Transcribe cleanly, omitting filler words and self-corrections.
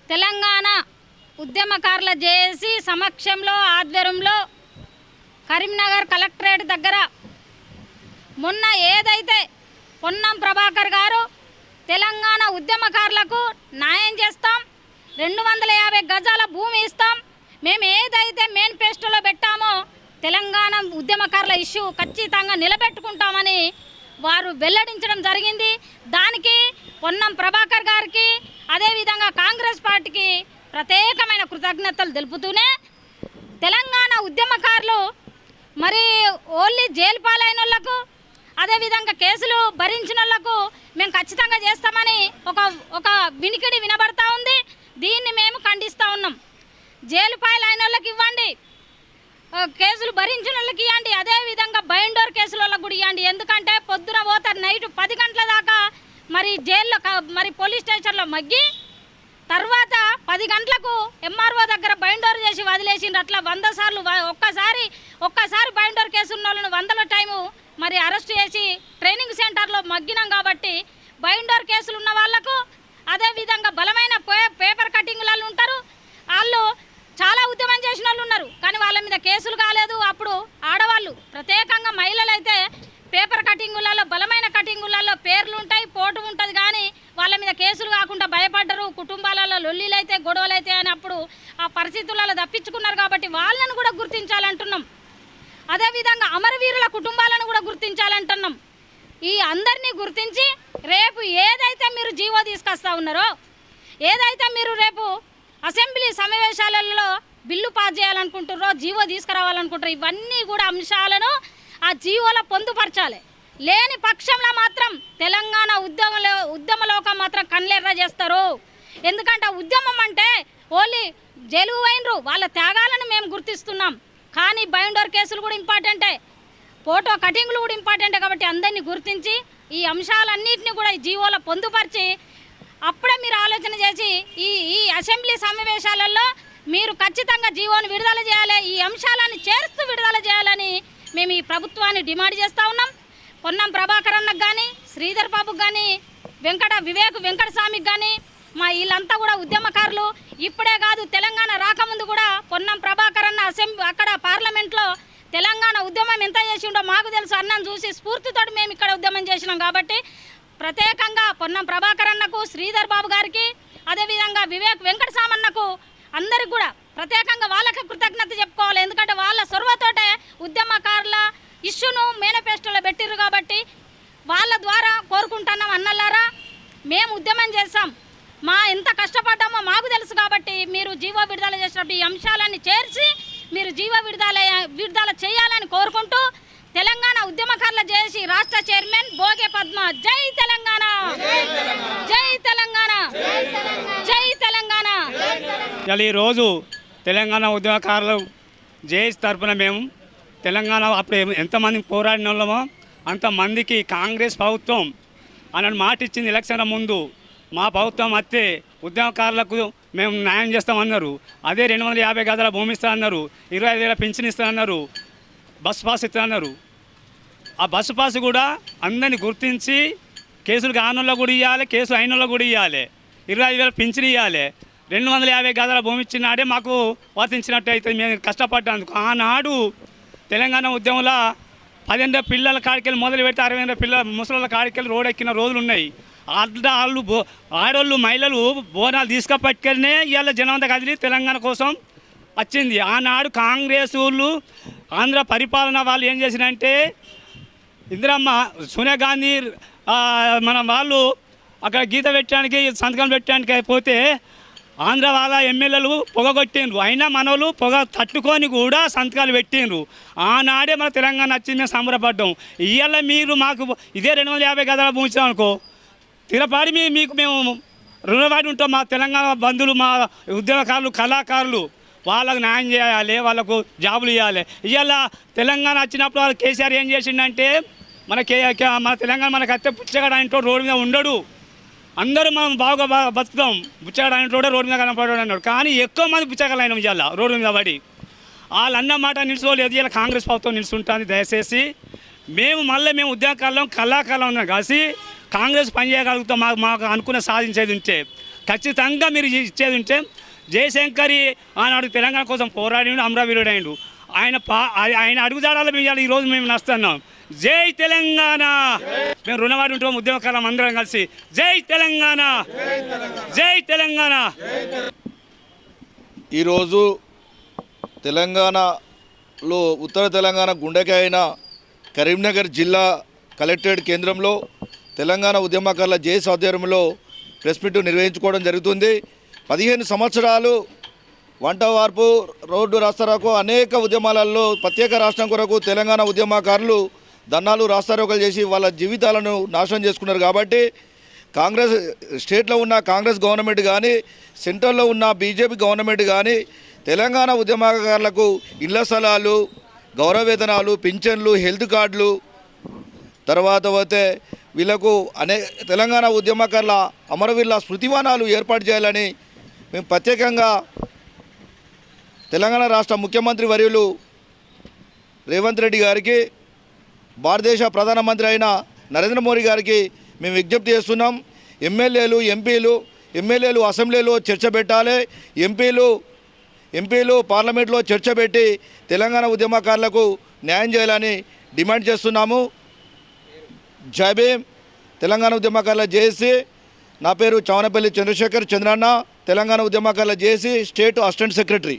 తెలంగాణ ఉద్యమకారుల జేఏసీ సమక్షంలో ఆధ్వర్యంలో కరీంనగర్ కలెక్టరేట్ దగ్గర మొన్న ఏదైతే పొన్నం ప్రభాకర్ గారు తెలంగాణ ఉద్యమకారులకు న్యాయం చేస్తాం, 250 గజాల భూమి ఇస్తాం, మేము ఏదైతే మేనిఫెస్టోలో పెట్టామో తెలంగాణ ఉద్యమకారుల ఇష్యూ ఖచ్చితంగా నిలబెట్టుకుంటామని వారు వెల్లడించడం జరిగింది. దానికి పొన్నం ప్రభాకర్ గారికి అదేవిధంగా కాంగ్రెస్ పార్టీకి ప్రత్యేకమైన కృతజ్ఞతలు తెలుపుతూనే తెలంగాణ ఉద్యమకారులు మరి ఓన్లీ జైలు పాలైన వాళ్ళకు అదేవిధంగా కేసులు భరించిన వాళ్ళకు మేము ఖచ్చితంగా చేస్తామని ఒక వినికిడి వినబడతా ఉంది. దీన్ని మేము ఖండిస్తూ ఉన్నాం. జైలు పాలైన వాళ్ళకి ఇవ్వండి, కేసులు భరించిన వాళ్ళకి ఇవ్వండి, అదేవిధంగా బైండోర్ కేసుల వాళ్ళకి కూడా ఇవ్వండి. ఎందుకంటే పొద్దున పోతారు, నైట్ 10 గంటల దాకా మరి జైల్లో మరి పోలీస్ స్టేషన్లో మగ్గి తర్వాత 10 గంటలకు ఎంఆర్ఓ దగ్గర బైండోర్ చేసి వదిలేసిండ్రు. అట్లా 100 సార్లు ఒక్కసారి బైండోర్ కేసు ఉన్న వాళ్ళను 100ల టైము మరి అరెస్ట్ చేసి ట్రైనింగ్ సెంటర్లో మగ్గినాం. కాబట్టి బైండోర్ కేసులు ఉన్న వాళ్లకు అదేవిధంగా బలమైన పేపర్ కటింగ్లలో ఉంటారు. వాళ్ళు చాలా ఉద్యమం చేసిన వాళ్ళు ఉన్నారు, కానీ వాళ్ళ మీద కేసులు కాలేదు. అప్పుడు ఆడవాళ్ళు ప్రత్యేకంగా మహిళలు అయితే పేపర్ కటింగులలో బలమైన కటింగులలో పేర్లు ఉంటాయి, పోటు ఉంటుంది, కానీ వాళ్ళ మీద కేసులు కాకుండా భయపడ్డరు. కుటుంబాలలో లొల్లీలు అయితే గొడవలు అయితే అని అప్పుడు ఆ పరిస్థితులలో తప్పించుకున్నారు. కాబట్టి వాళ్ళను కూడా గుర్తించాలంటున్నాం. అదేవిధంగా అమరవీరుల కుటుంబాలను కూడా గుర్తించాలంటున్నాం. ఈ అందరినీ గుర్తించి రేపు ఏదైతే మీరు జీవో తీసుకొస్తా ఉన్నారో, ఏదైతే మీరు రేపు అసెంబ్లీ సమావేశాలలో బిల్లు పాస్ చేయాలనుకుంటున్నారో, జీవో తీసుకురావాలనుకుంటారో, ఇవన్నీ కూడా అంశాలను ఆ జీవోలో పొందుపరచాలి. లేని పక్షంలో మాత్రం తెలంగాణ ఉద్యమలోకం మాత్రం కళ్ళెర్ర చేస్తారు. ఎందుకంటే ఉద్యమం అంటే ఓన్లీ జైలు అయినరు వాళ్ళ త్యాగాలను మేము గుర్తిస్తున్నాం, కానీ బైండోర్ కేసులు కూడా ఇంపార్టెంటే, ఫోటో కటింగ్లు కూడా ఇంపార్టెంటే. కాబట్టి అందరినీ గుర్తించి ఈ అంశాలన్నింటినీ కూడా ఈ జీవోలో పొందుపరిచి అప్పుడే మీరు ఆలోచన చేసి ఈ అసెంబ్లీ సమావేశాలలో మీరు ఖచ్చితంగా జీవోను విడుదల చేయాలి, ఈ అంశాలను చేరుస్తూ విడుదల చేయాలని మేము ఈ ప్రభుత్వాన్ని డిమాండ్ చేస్తూ ఉన్నాం. పొన్నం ప్రభాకర్ అన్నకు కానీ, శ్రీధర్ బాబుకు కానీ, వెంకటస్వామికి కానీ, మా వీళ్ళంతా కూడా ఉద్యమకారులు. ఇప్పుడే కాదు, తెలంగాణ రాకముందు కూడా పొన్నం ప్రభాకర్ అన్న అక్కడ పార్లమెంట్లో తెలంగాణ ఉద్యమం ఎంత చేసిండో మాకు తెలుసు. అన్నను చూసి స్ఫూర్తితో మేము ఇక్కడ ఉద్యమం చేసినాం. కాబట్టి ప్రత్యేకంగా పొన్నం ప్రభాకర్ అన్నకు, శ్రీధర్ బాబు గారికి, అదేవిధంగా వెంకటస్వామి అన్నకు అందరికి కూడా ప్రత్యేకంగా వాళ్ళకి కృతజ్ఞత చెప్పుకోవాలి. ఎందుకంటే వాళ్ళ సొరవతోటే ఉద్యమకారుల ఇష్యూను మేనిఫెస్టోలో పెట్టిర్రు. కాబట్టి వాళ్ళ ద్వారా కోరుకుంటున్నాం, అన్నలారా మేము ఉద్యమం చేస్తాం, ఎంత కష్టపడ్డామో మాకు తెలుసు. కాబట్టి మీరు జీవో విడుదల చేసినప్పుడు ఈ అంశాలన్నీ చేర్చి మీరు జీవో విడుదల చేయాలని కోరుకుంటూ తెలంగాణ ఉద్యమకారుల జేఏసీ రాష్ట్ర చైర్మన్ బోగే పద్మ, జై తెలంగాణ, జై తెలంగాణ, జై తెలంగాణ. ఈరోజు తెలంగాణ ఉద్యమకారులు జేఏసీ తరఫున మేము తెలంగాణ అప్పుడు ఎంతమంది పోరాడిన వాళ్ళమో అంతమందికి కాంగ్రెస్ ప్రభుత్వం అన్న మాట ఇచ్చింది. ఎలక్షన్ల ముందు మా ప్రభుత్వం వస్తే ఉద్యమకారులకు మేము న్యాయం చేస్తామన్నారు. అదే 250 గజాల భూమి ఇస్తామన్నారు, 25,000 పింఛన్ ఇస్తామన్నారు, బస్సు పాస్ ఇస్తామన్నారు. ఆ బస్సు పాస్ కూడా అందరినీ గుర్తించి కేసులు కానోళ్ళకు కూడా ఇవ్వాలి, కేసు అయిన వాళ్ళకు కూడా ఇవ్వాలి, 25,000 పింఛన్ ఇవ్వాలి, 250 గజాల భూమి ఇచ్చినాడే మాకు వర్తించినట్టు అయితే మేము కష్టపడ్డాందుకు. ఆనాడు తెలంగాణ ఉద్యమంలో 10 పిల్లల కాడికెళ్ళి మొదలు పెట్టి 60 పిల్లల ముసలి కాడికెళ్ళి రోడ్ ఎక్కిన రోజులు ఉన్నాయి. అట్లా ఆడవాళ్ళు మహిళలు బోనాలు తీసుకుపట్టుకెళ్ళినే ఇవాళ జనమంతా కదిలి తెలంగాణ కోసం వచ్చింది. ఆనాడు కాంగ్రెస్ వాళ్ళు ఆంధ్ర పరిపాలన వాళ్ళు ఏం చేసినంటే ఇందిరమ్మ సోనియా గాంధీ మన వాళ్ళు అక్కడ గీత పెట్టడానికి సంతకం పెట్టడానికి పోతే ఆంధ్ర వాళ్ళ ఎమ్మెల్యేలు పొగగొట్టిండ్రు. అయినా మనోళ్ళు పొగ తట్టుకొని కూడా సంతకాలు పెట్టిండ్రు. ఆనాడే మన తెలంగాణ వచ్చింది, మేము సంబరపడ్డాం. ఇవాళ మీరు మాకు ఇదే 250 గదాల భూమించాం అనుకో, తిరపాడి మీకు మేము రుణపడి ఉంటాం. మా తెలంగాణ బంధువులు, మా ఉద్యోగకారులు, కళాకారులు వాళ్ళకు న్యాయం చేయాలి, వాళ్ళకు జాబులు ఇవ్వాలి. ఇవాళ తెలంగాణ వచ్చినప్పుడు వాళ్ళు కేసీఆర్ ఏం చేసిండంటే మన తెలంగాణ మనకు అత్తే పుచ్చగాడు ఆయనతో రోడ్డు మీద ఉండడు, అందరూ మనం బాగా బతుకుతాం, బుచ్చగాడు ఆయన రోడ్డు మీద కనపడాడు అన్నాడు. కానీ ఎక్కువ మంది పుచ్చగాళ్ళు అయినా ఇవాళ రోడ్డు మీద పడి వాళ్ళు అన్న మాట నిలుచుకోలేదు. ఇలా కాంగ్రెస్ ప్రభుత్వం నిలుచుంటుంది. దయచేసి మేము ఉద్యోగకాలం కళాకాలం కలిసి కాంగ్రెస్ పని చేయగలుగుతాం. మాకు అనుకున్న సాధించేది ఉంటే ఖచ్చితంగా మీరు ఇచ్చేది ఉంటే జయశంకరి ఆనాడు తెలంగాణ కోసం పోరాడిండు, అమరవీరుడైండు. ఆయన అడుగుదాడాల మేము ఈరోజు మేము నస్తున్నాం. జై తెలంగాణ. మేము రుణపడి ఉంటాం ఉద్యమకాలం అందరం కలిసి. జై తెలంగాణ, జై తెలంగాణ. ఈరోజు తెలంగాణలో ఉత్తర తెలంగాణ గుండెకాయ అయిన కరీంనగర్ జిల్లా కలెక్టరేట్ కేంద్రంలో తెలంగాణ ఉద్యమకారుల జేఏసీ ఆధ్వర్యంలో ప్రెస్ మీట్ నిర్వహించుకోవడం జరుగుతుంది. 15 సంవత్సరాలు వంట వార్పు, రోడ్డు రాస్తారోకో, అనేక ఉద్యమాలలో ప్రత్యేక రాష్ట్రం కొరకు తెలంగాణ ఉద్యమకారులు ధర్నాలు, రాస్తారోకలు చేసి వాళ్ళ జీవితాలను నాశనం చేసుకున్నారు. కాబట్టి కాంగ్రెస్ స్టేట్లో ఉన్న కాంగ్రెస్ గవర్నమెంట్ కానీ, సెంట్రల్లో ఉన్న బీజేపీ గవర్నమెంట్ కానీ తెలంగాణ ఉద్యమకారులకు ఇళ్ల స్థలాలు, గౌరవ వేతనాలు, పింఛన్లు, హెల్త్ కార్డులు, తర్వాత పోతే వీళ్ళకు తెలంగాణ ఉద్యమకారుల అమరవీరుల స్మృతివనాలు ఏర్పాటు చేయాలని మేము ప్రత్యేకంగా తెలంగాణ రాష్ట్ర ముఖ్యమంత్రి వర్యులు రేవంత్ రెడ్డి గారికి, భారతదేశ ప్రధానమంత్రి అయిన నరేంద్ర మోడీ గారికి మేము విజ్ఞప్తి చేస్తున్నాం. ఎమ్మెల్యేలు అసెంబ్లీలో చర్చ పెట్టాలి, ఎంపీలు పార్లమెంట్లో చర్చ పెట్టి తెలంగాణ ఉద్యమకారులకు న్యాయం చేయాలని డిమాండ్ చేస్తున్నాము. జై భీమ్. తెలంగాణ ఉద్యమకారుల జేఏసీ. నా పేరు చవనపల్లి చంద్రశేఖర్ చంద్రన్న, తెలంగాణ ఉద్యమకారుల జేఏసీ స్టేట్ అసిస్టెంట్ సెక్రటరీ.